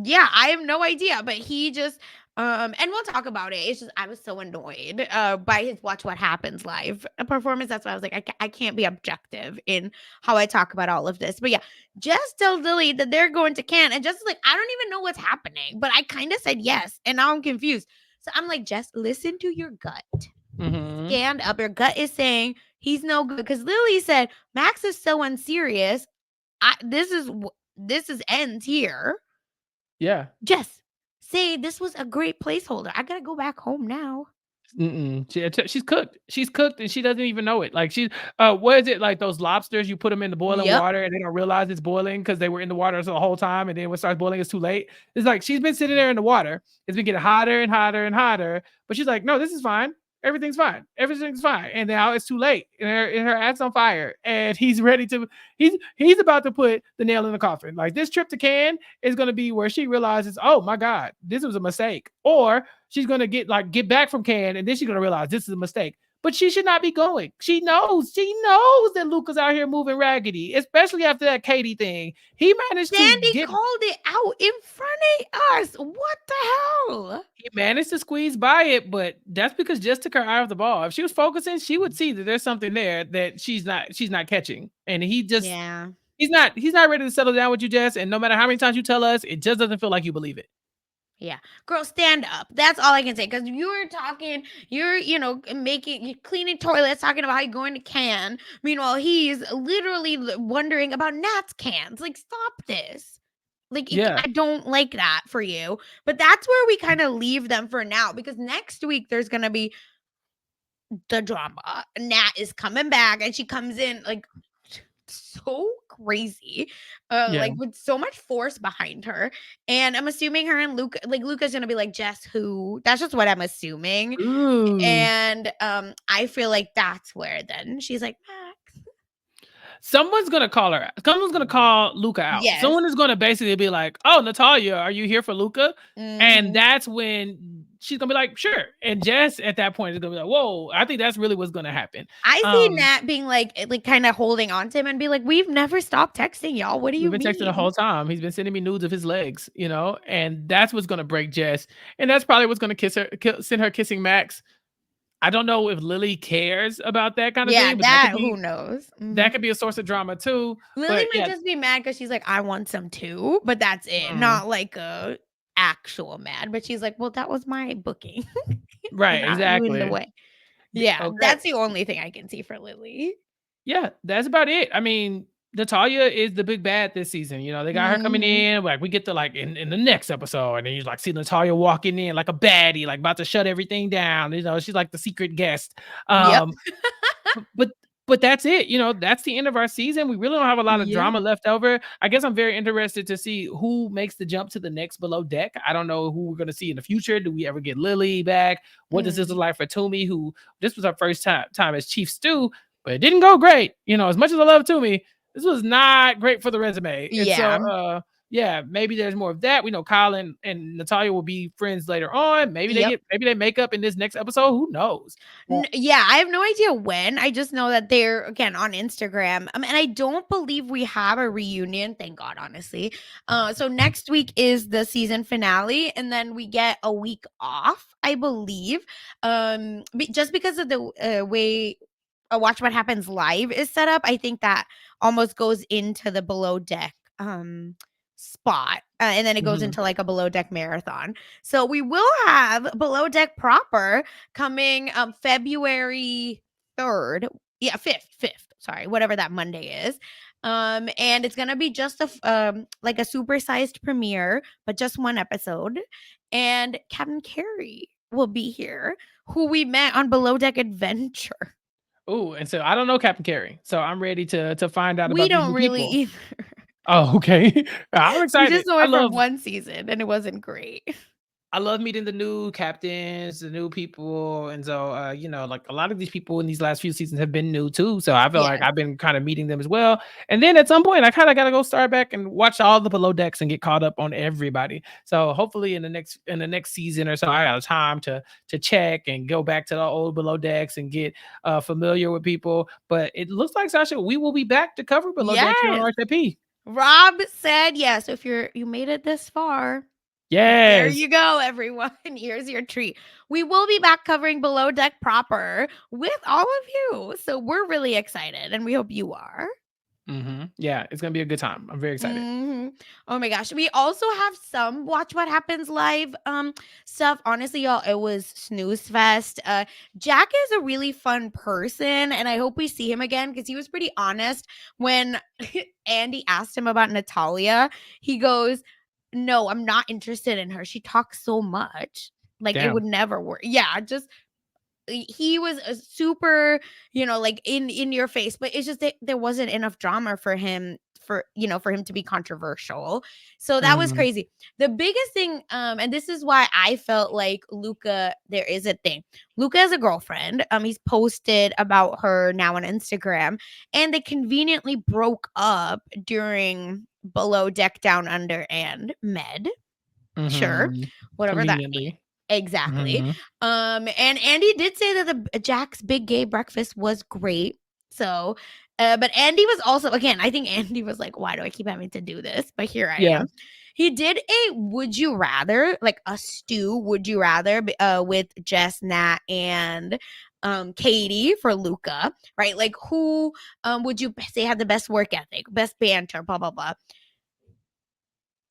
Yeah, I have no idea, but he just and we'll talk about it. It's just I was so annoyed by his Watch What Happens live performance. That's why I was like, I can't be objective in how I talk about all of this. But yeah, Jess tells Lily that they're going to Cannes, and Jess is like, I don't even know what's happening, but I kind of said yes, and now I'm confused. So I'm like, Jess, listen to your gut. Stand up. Your gut is saying he's no good, because Lily said Max is so unserious. This is ends here. Yeah. Jess, say this was a great placeholder. I gotta go back home now. She's cooked. She's cooked, and she doesn't even know it. Like she's what is it, like those lobsters? You put them in the boiling water, and they don't realize it's boiling because they were in the water the whole time, and then when it starts boiling, it's too late. It's like she's been sitting there in the water. It's been getting hotter and hotter and hotter, but she's like, no, this is fine. Everything's fine. Everything's fine. And now it's too late. And her ass on fire. And he's ready to. He's about to put the nail in the coffin. Like this trip to Cannes is going to be where she realizes, oh my God, this was a mistake. Or she's going to get back from Cannes, and then she's going to realize this is a mistake. But she should not be going. She knows that Luca's out here moving raggedy, especially after that Katie thing. He managed Sandy called it out in front of us. What the hell? He managed to squeeze by it, but that's because Jess took her eye off the ball. If she was focusing, she would see that there's something there that she's not catching. And he just he's not ready to settle down with you, Jess. And no matter how many times you tell us, it just doesn't feel like you believe it. Yeah. Girl, stand up. That's all I can say. Because you're cleaning toilets, talking about how you're going to Cannes. Meanwhile, he's literally wondering about Nat's cans. Like, stop this. Like, I don't like that for you. But that's where we kind of leave them for now. Because next week, there's going to be the drama. Nat is coming back, and she comes in, like, so crazy, like with so much force behind her. And I'm assuming her and Luca, like Luca's gonna be like, Jess, who? That's just what I'm assuming. Ooh. And I feel like that's where then she's like, Max. Someone's gonna call her. Someone's gonna call Luca out. Yes. Someone is gonna basically be like, "Oh, Natalia, are you here for Luca?" And that's when she's gonna be like, "Sure." And Jess at that point is gonna be like, "Whoa!" I think that's really what's gonna happen. I see Nat being like kind of holding on to him and be like, "We've never stopped texting, y'all. What do you mean?" We've been texting the whole time. He's been sending me nudes of his legs, and that's what's gonna break Jess. And that's probably what's gonna send her kissing Max. I don't know if Lily cares about that kind of thing. But who knows? That could be a source of drama too. Lily might just be mad because she's like, I want some too, but that's it. Not like a actual mad. But she's like, well, that was my booking. Right, exactly. The way. Yeah, that's the only thing I can see for Lily. Yeah, that's about it. I mean, Natalia is the big bad this season. You know, they got her coming Mhm. in. Like we get to like in the next episode, and then you like see Natalia walking in like a baddie, like about to shut everything down. You know, she's like the secret guest. Yep. But but that's it. You know, that's the end of our season. We really don't have a lot of Yeah. drama left over. I guess I'm very interested to see who makes the jump to the next Below Deck. I don't know who we're going to see in the future. Do we ever get Lily back? What does this look Mm. like for Toomey, who this was her first time as Chief Stew, but it didn't go great. You know, as much as I love Toomey, this was not great for the resume. And so Yeah. yeah, maybe there's more of that. We know Kyle and Natalia will be friends later on. Yep. Maybe they make up in this next episode. Who knows? Well, Yeah, I have no idea when. I just know that they're again on Instagram. And I don't believe we have a reunion. Thank God, honestly. So next week is the season finale, and then we get a week off, I believe. Just because of the way Watch What Happens Live is set up, I think that almost goes into the Below Deck spot, and then it goes mhm. into like a Below Deck marathon. So we will have Below Deck proper coming February 3rd. Yeah, 5th. Sorry, whatever that Monday is. And it's gonna be just like a supersized premiere, but just one episode. And Captain Carey will be here, who we met on Below Deck Adventure. Oh, and so I don't know Captain Carey, so I'm ready to find out We about these don't new really people. either. Oh, okay. I'm We excited. just know it from one season, and it wasn't great. I love meeting the new captains, the new people, and so you know, like a lot of these people in these last few seasons have been new too. So I feel like Yes. I've been kind of meeting them as well. And then at some point, I kind of got to go start back and watch all the Below Decks and get caught up on everybody. So hopefully in the next season or so, I got time to check and go back to the old Below Decks and get familiar with people. But it looks like, Sasha, we will be back to cover Below Deck here on Yes. RHAP. Rob said yes. So if you made it this far, there Yes. you go, everyone. Here's your treat. We will be back covering Below Deck proper with all of you. So we're really excited, and we hope you are. Yeah, it's gonna be a good time. I'm very excited. Mhm. Oh my gosh. We also have some Watch What Happens Live stuff. Honestly, y'all, it was snooze fest. Jack is a really fun person, and I hope we see him again because he was pretty honest when Andy asked him about Natalia. He goes, "No, I'm not interested in her. She talks so much. Like it Damn. would never work." Yeah, just he was a super, like in your face, but it's just that there wasn't enough drama for him, for him to be controversial. So that was Mhm. crazy. The biggest thing, and this is why I felt like Luca, there is a thing. Luca has a girlfriend. He's posted about her now on Instagram, and they conveniently broke up during Below Deck Down Under and Med. Sure, Mhm. whatever that means. Conveniently. Exactly. Mhm. And Andy did say that the Jack's Big Gay Breakfast was great. So, but Andy was also, again, I think Andy was like, why do I keep having to do this? But here I Yeah. am. He did a would you rather, like a stew, would you rather, with Jess, Nat, and Katie for Luca, right? Like who would you say had the best work ethic, best banter, blah blah blah.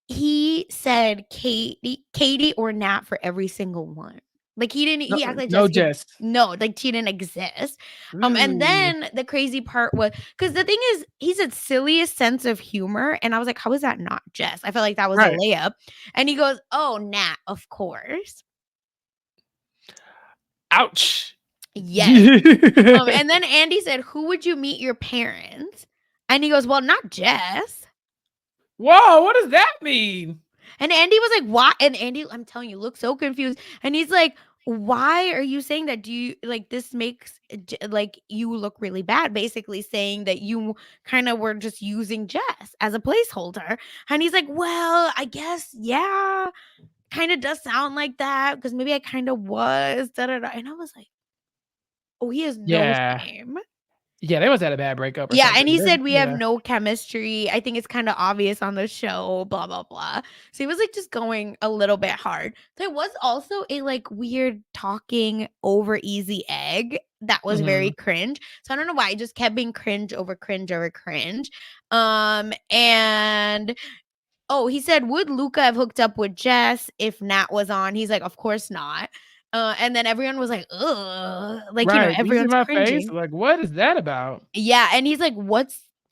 He said Katie or Nat for every single one. Like No, he acted like no Jessica. jest. No, like she didn't exist. And Ooh. then the crazy part was because the thing is, he said silliest sense of humor, and I was like, how is that not Jess? I felt like that was a Right. layup. And he goes, oh, Nat, of course. Ouch. Yes. And then Andy said, who would you meet your parents? And he goes, well, not Jess. Whoa, what does that mean? And Andy was like, "Why?" And Andy, I'm telling you, looks so confused. And he's like, "Why are you saying that? Do you like this makes like you look really bad?" Basically saying that you kind of were just using Jess as a placeholder. And he's like, "Well, I guess yeah, kind of does sound like that because maybe I kind of was." Da, da, da. And I was like, "Oh, he has no Yeah. shame." Yeah, they must have had a bad breakup or Yeah, something. and he said we have Yeah. no chemistry. I think it's kind of obvious on the show, blah blah blah. So he was like just going a little bit hard. There was also a like weird talking over easy egg that was very Mhm. cringe. So I don't know why it just kept being cringe over cringe over cringe. And oh, he said, would Luca have hooked up with Jess if Nat was on? He's like, of course not. And then everyone was like, ugh, like Right. Do you see everyone's my face? cringing. Like, what is that about? Yeah, and he's like,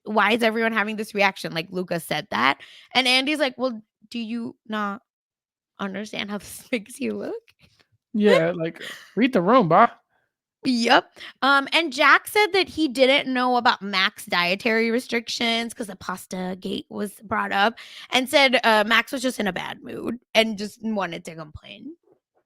why is everyone having this reaction? Like Luca said that. And Andy's like, well, do you not understand how this makes you look? Yeah, like read the room, bro. Yep. And Jack said that he didn't know about Mac's dietary restrictions because the pasta gate was brought up, and said Max was just in a bad mood and just wanted to complain.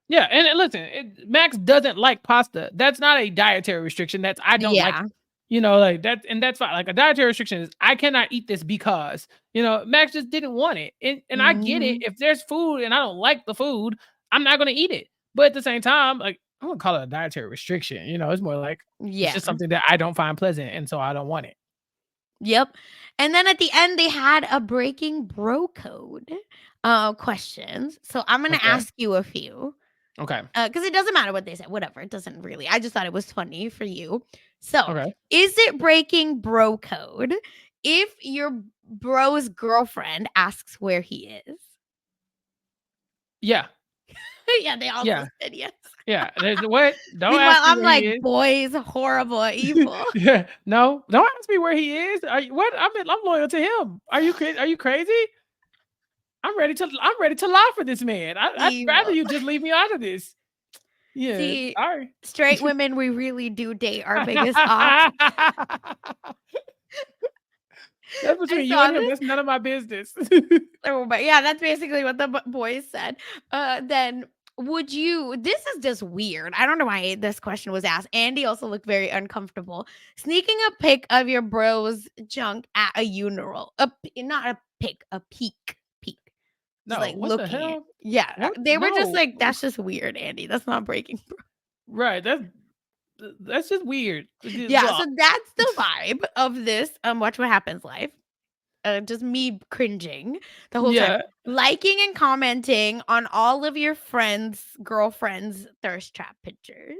Yeah, and listen, Max doesn't like pasta. That's not a dietary restriction. That's I don't like Yeah. it. You know, like that, and that's fine. Like a dietary restriction is I cannot eat this because Max just didn't want it, and I get it. Mhm. If there's food and I don't like the food, I'm not gonna eat it. But at the same time, like I wouldn't call it a dietary restriction. It's more like it's Yeah. just something that I don't find pleasant, and so I don't want it. Yep. And then at the end, they had a breaking bro code questions. So I'm going to Okay. ask you a few Okay. because it doesn't matter what they said. Whatever. It doesn't really. I just thought it was funny for you. So Okay. is it breaking bro code if your bro's girlfriend asks where he is? Yeah. Yeah, they also Yeah. said yes. Yeah. What? Don't Meanwhile, ask me I'm where he like, is. boys, horrible, evil. Yeah, no, don't ask me where he is. What? I'm loyal to him. Are you crazy? Are you crazy? I'm ready to lie for this man. I'd rather Evil. you just leave me out of this. Yeah, See, sorry. straight women, we really do date our biggest ops. That's I between you saw and him. this. That's none of my business. Oh, but yeah, that's basically what the boys said. Then would you? This is just weird. I don't know why this question was asked. Andy also looked very uncomfortable. Sneaking a pic of your bro's junk at a funeral. Not a pic, a peek. Just No, like what the looking. hell? Yeah, What? they were just No. like, that's just weird, Andy. That's not breaking. Right. That's just weird. Yeah, so that's the vibe of this. Watch What Happens live. Just me cringing the whole time. Yeah. Liking and commenting on all of your girlfriends' thirst trap pictures.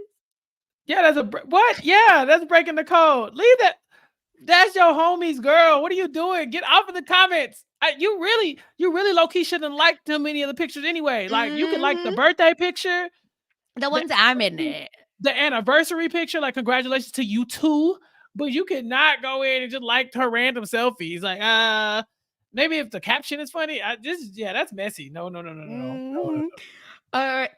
Yeah, what? Yeah, that's breaking the code. Leave that. That's your homie's girl. What are you doing? Get off of the comments. You really low key shouldn't like too many of the pictures anyway. Like you could like the Mhm. birthday picture, The the ones I'm in it. the anniversary picture. Like congratulations to you too. But you could not go in and just like her random selfies. Like maybe if the caption is funny. That's messy. No. Mhm.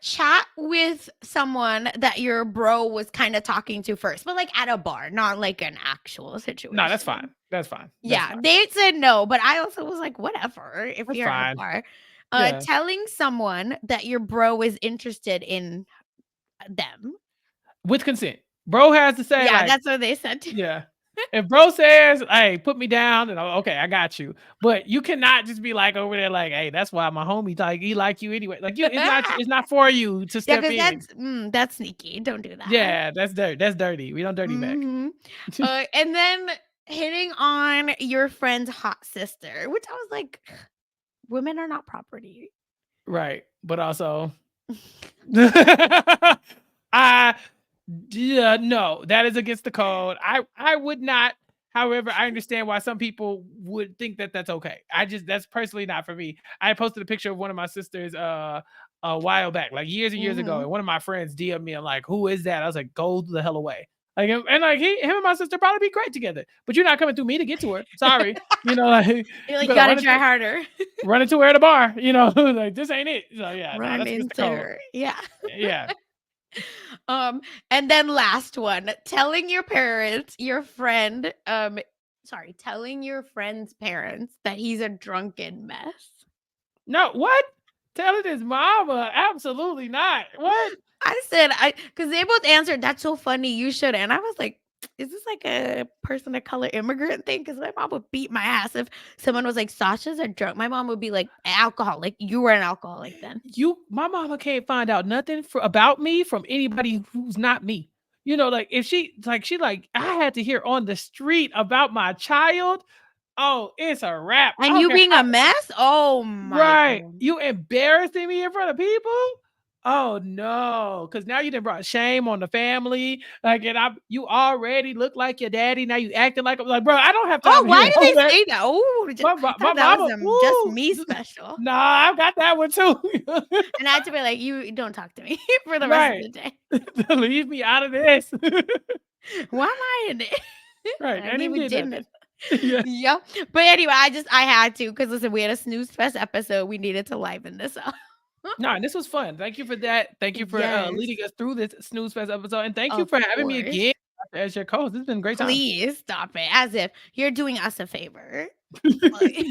Chat with someone that your bro was kind of talking to first, but like at a bar, not like an actual No, that's fine. situation. That's fine. That's Yeah, fine. they said no, but I also was like, whatever, if That's you're at a fine. bar. Yeah. Telling someone that your bro is interested in them. With consent. Bro has to say, Yeah, like, that's what they said too. yeah. If bro says, "Hey, put me down," and okay, I got you. But you cannot just be like over there, like, "Hey, that's why my homie like he like you anyway." Like it's not for you to Yeah, step because in. that's sneaky. Don't do that. Yeah, that's dirty. That's dirty. We don't dirty Mac. Mhm. And then hitting on your friend's hot sister, which I was like, women are not property. Right, but also, I yeah, no, that is against the code. I would not. However, I understand why some people would think that that's okay. That's personally not for me. I posted a picture of one of my sisters a while back, like years and years ago, Mhm. and one of my friends DM'd me and like, "Who is that?" I was like, "Go the hell away." Like and like him and my sister probably be great together, but you're not coming through me to get to her. Sorry, like You're you like, better gotta try harder. run into her at a bar. Like this ain't it. So yeah, no, Run that's against the into code. her. Yeah. Yeah. And then last one, telling your parents, telling your friend's parents that he's a drunken mess. No, what? Tell it his mama. Absolutely not. What? I said, because they both answered, that's so funny, you should. And I was like, is this like a person of color immigrant thing? Because my mom would beat my ass if someone was like, Sasha's a drunk. My mom would be like, alcoholic. You were an alcoholic then. My mama can't find out nothing about me from anybody who's not me. Like if she I had to hear on the street about my child. Oh, it's a wrap. I And don't you care being how a mess? Oh my right. God. You embarrassing me in front of people? Oh no, because now you done brought shame on the family. Like, and you already look like your daddy. Now you acting like, bro, I don't have time Oh, to why hear do all they that. say that? Oh, I My thought that was mama, just woo. me special. Nah, I've got that one too. And I had to be like, you don't talk to me for the rest of Right. the day. Leave me out of this. Why am I in it? Right. I And didn't even even did did nothing. nothing. Yeah. Yep. But anyway, I had to because listen, we had a snooze fest episode. We needed to liven this up. No, this was fun. Thank you for that. Thank you for Yes, leading us through this snooze fest episode, and thank you of for having me course. again as your co-host. This has been a great time. Please stop it. As if you're doing us a favor. Like,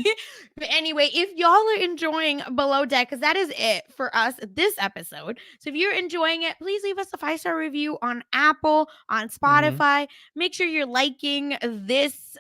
but anyway, if y'all are enjoying Below Deck, because that is it for us this episode. So if you're enjoying it, please leave us a 5-star review on Apple, on Mhm. Spotify. Make sure you're liking this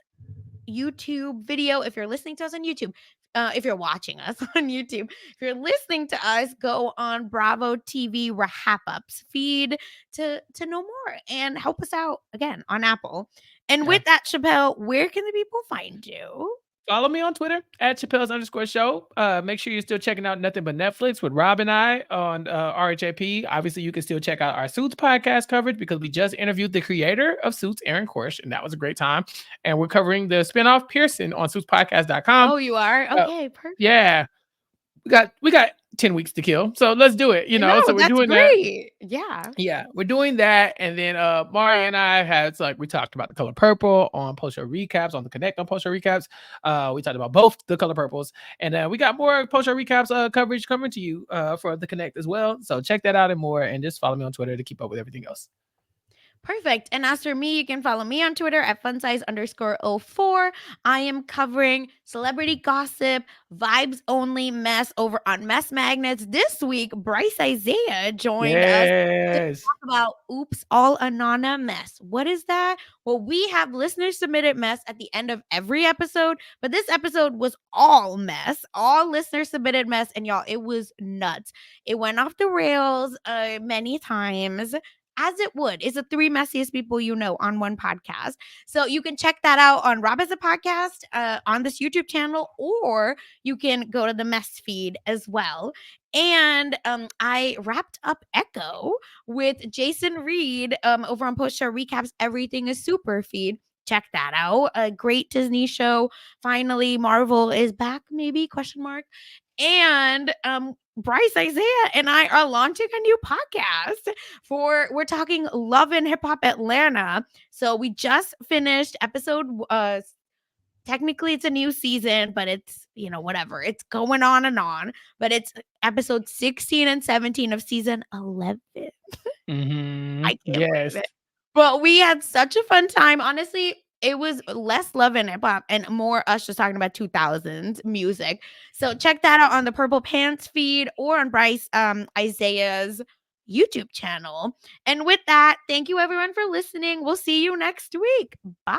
YouTube video if you're listening to us on YouTube. If you're watching us on YouTube, if you're listening to us, go on Bravo TV RHAPup's feed to know more and help us out again on Apple. And Yeah. with that, Chappelle, where can the people find you? Follow me on Twitter at Chappelle's_show. Make sure you're still checking out Nothing But Netflix with Rob and I on RHAP. Obviously, you can still check out our Suits podcast coverage because we just interviewed the creator of Suits, Aaron Korsh, and that was a great time. And we're covering the spinoff Pearson on SuitsPodcast.com. Oh, you are? Uh, Okay, perfect. yeah, we got 10 weeks to kill, so let's do it. No, So we're that's doing that. great. Yeah. Yeah, we're doing that, and then Mari and I had we talked about the color purple on post show recaps on the Connect on post show recaps. We talked about both the color purples, and we got more post show recaps coverage coming to you for the Connect as well. So check that out and more, and just follow me on Twitter to keep up with everything else. Perfect. And as for me, you can follow me on Twitter at funsize_04. I am covering celebrity gossip, vibes only mess over on Mess Magnets. This week, Bryce Isaiah joined us to Yes. talk about Oops All Anana Mess. What is that? Well, we have listener submitted mess at the end of every episode, but this episode was all mess, all listener submitted mess. And y'all, it was nuts. It went off the rails many times as it would. It's the 3 messiest people you know on one podcast. So you can check that out on Rob as a podcast on this YouTube channel, or you can go to the mess feed as well. And I wrapped up Echo with Jason Reed over on Post Show Recaps Everything is Super feed. Check that out. A great Disney show. Finally, Marvel is back, maybe? Question mark. And Bryce Isaiah and I are launching a new podcast we're talking Love and Hip Hop Atlanta. So we just finished episode technically it's a new season, but it's whatever. It's going on and on, but it's episode 16 and 17 of season 11. I can't Yes. believe it. But we had such a fun time. Honestly, it was less love and hip hop and more us just talking about 2000s music. So check that out on the Purple Pants feed or on Bryce Isaiah's YouTube channel. And with that, thank you everyone for listening. We'll see you next week. Bye.